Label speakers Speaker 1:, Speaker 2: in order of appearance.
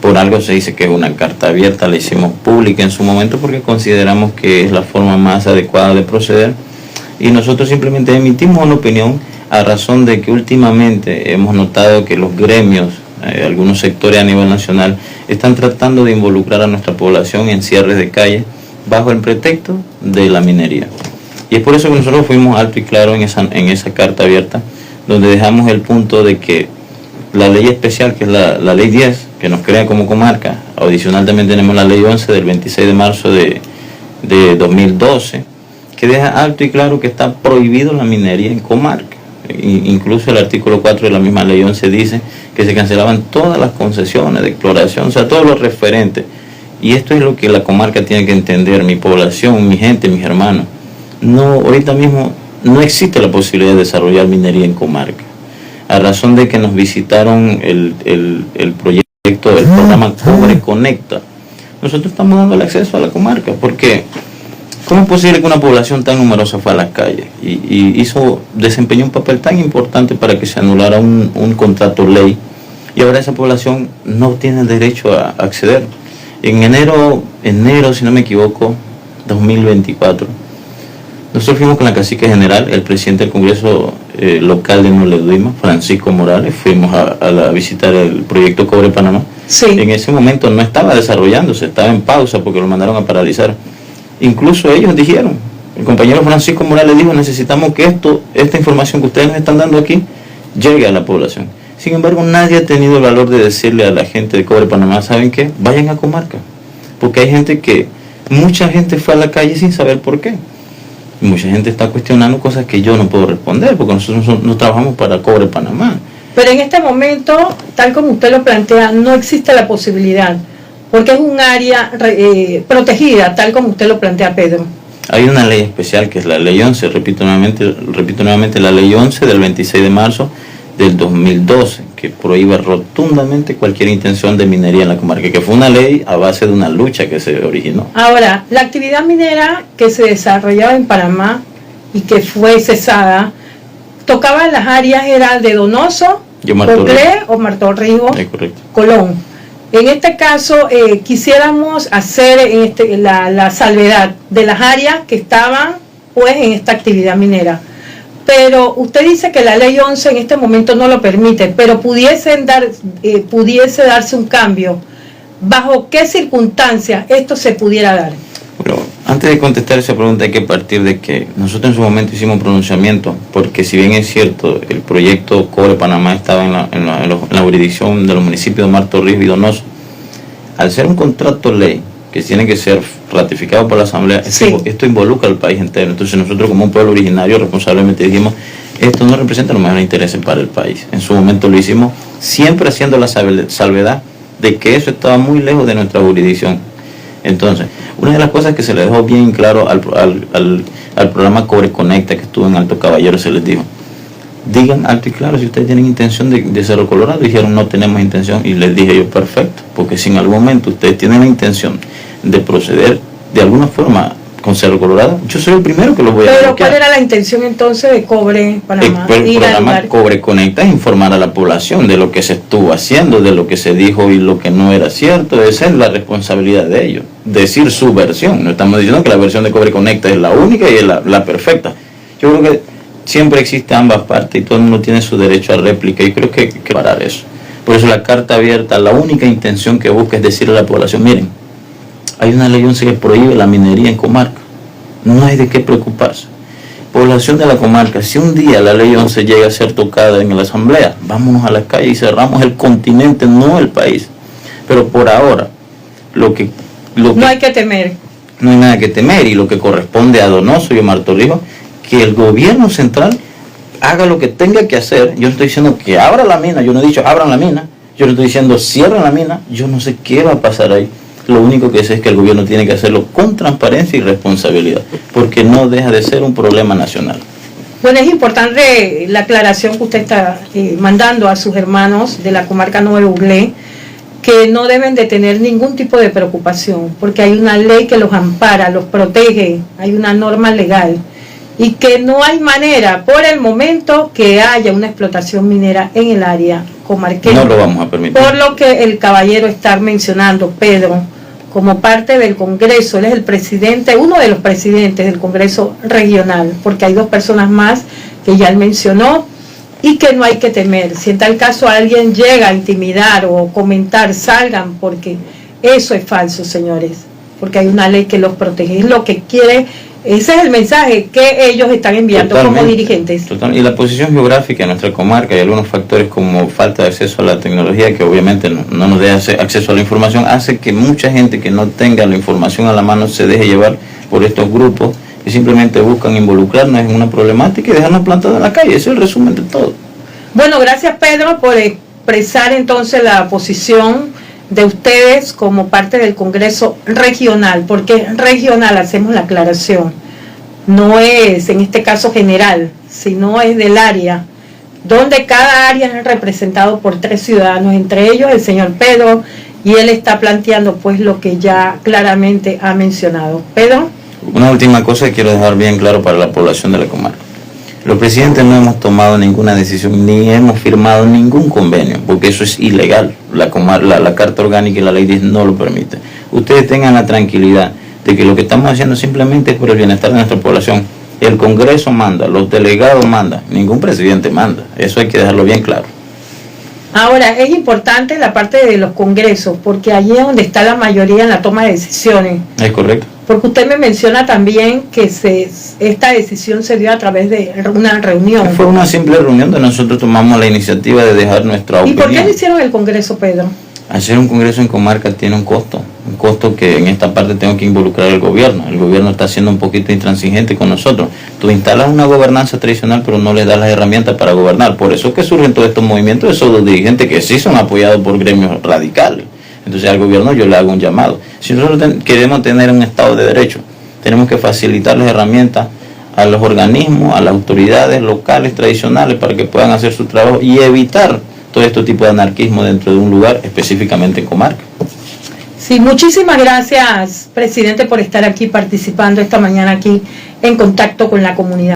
Speaker 1: Por algo se dice que es una carta abierta, la hicimos pública en su momento porque consideramos que es la forma más adecuada de proceder, y nosotros simplemente emitimos una opinión a razón de que últimamente hemos notado que los gremios, algunos sectores a nivel nacional, están tratando de involucrar a nuestra población en cierres de calles bajo el pretexto de la minería. Y es por eso que nosotros fuimos alto y claro en esa carta abierta, donde dejamos el punto de que la ley especial, que es la ley 10, que nos crea como comarca, adicional también tenemos la ley 11 del 26 de marzo de 2012, que deja alto y claro que está prohibido la minería en comarca. Incluso el artículo 4 de la misma ley 11 dice que se cancelaban todas las concesiones de exploración, o sea, todo lo referente. Y esto es lo que la comarca tiene que entender, mi población, mi gente, mis hermanos. No, ahorita mismo no existe la posibilidad de desarrollar minería en comarca. A razón de que nos visitaron el proyecto, el programa Cobre Conecta, nosotros estamos dando el acceso a la comarca, porque ¿cómo es posible que una población tan numerosa fue a las calles y desempeñó un papel tan importante para que se anulara un contrato ley, y ahora esa población no tiene derecho a acceder? En enero, si no me equivoco, 2024, nosotros fuimos con la cacique general, el presidente del Congreso local de Moleduima, Francisco Morales, fuimos a visitar el proyecto Cobre Panamá.
Speaker 2: Sí.
Speaker 1: En ese momento no estaba desarrollándose, estaba en pausa porque lo mandaron a paralizar. Incluso ellos dijeron, el compañero Francisco Morales dijo, necesitamos que esta información que ustedes nos están dando aquí llegue a la población. Sin embargo, nadie ha tenido el valor de decirle a la gente de Cobre Panamá, ¿saben qué? Vayan a comarca. Porque hay mucha gente fue a la calle sin saber por qué. Y mucha gente está cuestionando cosas que yo no puedo responder, porque nosotros no trabajamos para Cobre Panamá.
Speaker 2: Pero en este momento, tal como usted lo plantea, no existe la posibilidad, porque es un área protegida, tal como usted lo plantea, Pedro.
Speaker 1: Hay una ley especial que es la ley 11, repito nuevamente, la ley 11 del 26 de marzo del 2012, que prohíbe rotundamente cualquier intención de minería en la comarca, que fue una ley a base de una lucha que se originó.
Speaker 2: Ahora, la actividad minera que se desarrollaba en Panamá y que fue cesada, tocaba las áreas, era de Donoso, Coclé o Martorrijos, Colón. En este caso, quisiéramos hacer la salvedad de las áreas que estaban pues en esta actividad minera. Pero usted dice que la ley 11 en este momento no lo permite, pero pudiese darse un cambio. ¿Bajo qué circunstancias esto se pudiera dar?
Speaker 1: Bueno, antes de contestar esa pregunta hay que partir de que nosotros en su momento hicimos un pronunciamiento, porque si bien es cierto, el proyecto Cobre Panamá estaba en la jurisdicción de los municipios de Martorrijos y Donoso, al ser un contrato ley que tiene que ser ratificado por la Asamblea,
Speaker 2: sí,
Speaker 1: esto involucra al país entero. Entonces nosotros como un pueblo originario responsablemente dijimos, esto no representa los mejores intereses para el país. En su momento lo hicimos, siempre haciendo la salvedad de que eso estaba muy lejos de nuestra jurisdicción. Entonces, una de las cosas que se le dejó bien claro al programa Cobre Conecta, que estuvo en Alto Caballero, se les dijo, digan alto y claro si ustedes tienen intención de Cerro Colorado. Dijeron, no tenemos intención, y les dije yo, perfecto, porque si en algún momento ustedes tienen la intención de proceder de alguna forma con Cerro Colorado, yo soy el primero que los voy a bloquear.
Speaker 2: Pero ¿cuál era la intención entonces de Cobre Panamá?
Speaker 1: El programa Cobre Conecta es informar a la población de lo que se estuvo haciendo, de lo que se dijo y lo que no era cierto. Esa es la responsabilidad de ellos, decir su versión. No estamos diciendo que la versión de Cobre Conecta es la única y es la perfecta. Yo creo que siempre existe ambas partes y todo el mundo tiene su derecho a réplica, y creo que hay que parar eso. Por eso la carta abierta, la única intención que busca es decirle a la población, miren, hay una ley 11 que prohíbe la minería en comarca, no hay de qué preocuparse. Población de la comarca, si un día la ley 11 llega a ser tocada en la asamblea, vámonos a la calle y cerramos el continente, no el país. Pero por ahora,
Speaker 2: no hay que temer.
Speaker 1: No hay nada que temer, y lo que corresponde a Donoso y a Martorrijos, que el gobierno central haga lo que tenga que hacer. Yo no estoy diciendo que abra la mina, yo no he dicho abran la mina, yo no estoy diciendo cierren la mina, yo no sé qué va a pasar ahí. Lo único que sé es que el gobierno tiene que hacerlo con transparencia y responsabilidad, porque no deja de ser un problema nacional.
Speaker 2: Bueno, es importante la aclaración que usted está mandando a sus hermanos de la comarca Nuevo Uglé, que no deben de tener ningún tipo de preocupación, porque hay una ley que los ampara, los protege, hay una norma legal, y que no hay manera por el momento que haya una explotación minera en el área comarqueño.
Speaker 1: No lo vamos a permitir.
Speaker 2: Por lo que el caballero está mencionando, Pedro, como parte del Congreso, él es el presidente, uno de los presidentes del Congreso regional, porque hay 2 personas más que ya él mencionó, y que no hay que temer. Si en tal caso alguien llega a intimidar o comentar, salgan, porque eso es falso, señores, porque hay una ley que los protege. Es lo que quiere, ese es el mensaje que ellos están enviando. Totalmente, como dirigentes.
Speaker 1: Y la posición geográfica de nuestra comarca y algunos factores como falta de acceso a la tecnología, que obviamente no nos deja acceso a la información, hace que mucha gente que no tenga la información a la mano se deje llevar por estos grupos que simplemente buscan involucrarnos en una problemática y dejarnos plantados en la calle. Ese es el resumen de todo.
Speaker 2: Bueno, gracias, Pedro, por expresar entonces la posición de ustedes como parte del Congreso regional, porque regional, hacemos la aclaración, no es en este caso general, sino es del área, donde cada área es representado por 3 ciudadanos, entre ellos el señor Pedro, y él está planteando pues lo que ya claramente ha mencionado. Pedro.
Speaker 1: Una última cosa que quiero dejar bien claro para la población de la comarca. Los presidentes no hemos tomado ninguna decisión ni hemos firmado ningún convenio, porque eso es ilegal. La Carta Orgánica y la Ley 10 no lo permite. Ustedes tengan la tranquilidad de que lo que estamos haciendo simplemente es por el bienestar de nuestra población. El Congreso manda, los delegados mandan, ningún presidente manda. Eso hay que dejarlo bien claro.
Speaker 2: Ahora, es importante la parte de los congresos, porque allí es donde está la mayoría en la toma de decisiones.
Speaker 1: Es correcto.
Speaker 2: Porque usted me menciona también que esta decisión se dio a través de una reunión.
Speaker 1: Fue una simple reunión donde nosotros tomamos la iniciativa de dejar nuestra opinión.
Speaker 2: ¿Y por qué no hicieron el Congreso, Pedro?
Speaker 1: Hacer un Congreso en comarca tiene un costo que en esta parte tengo que involucrar al gobierno. El gobierno está siendo un poquito intransigente con nosotros. Tú instalas una gobernanza tradicional, pero no le das las herramientas para gobernar. Por eso es que surgen todos estos movimientos de esos dirigentes que sí son apoyados por gremios radicales. Entonces al gobierno yo le hago un llamado. Si nosotros queremos tener un Estado de Derecho, tenemos que facilitar las herramientas a los organismos, a las autoridades locales tradicionales para que puedan hacer su trabajo y evitar todo este tipo de anarquismo dentro de un lugar, específicamente en comarca.
Speaker 2: Sí, muchísimas gracias, presidente, por estar aquí participando esta mañana aquí en Contacto con la Comunidad.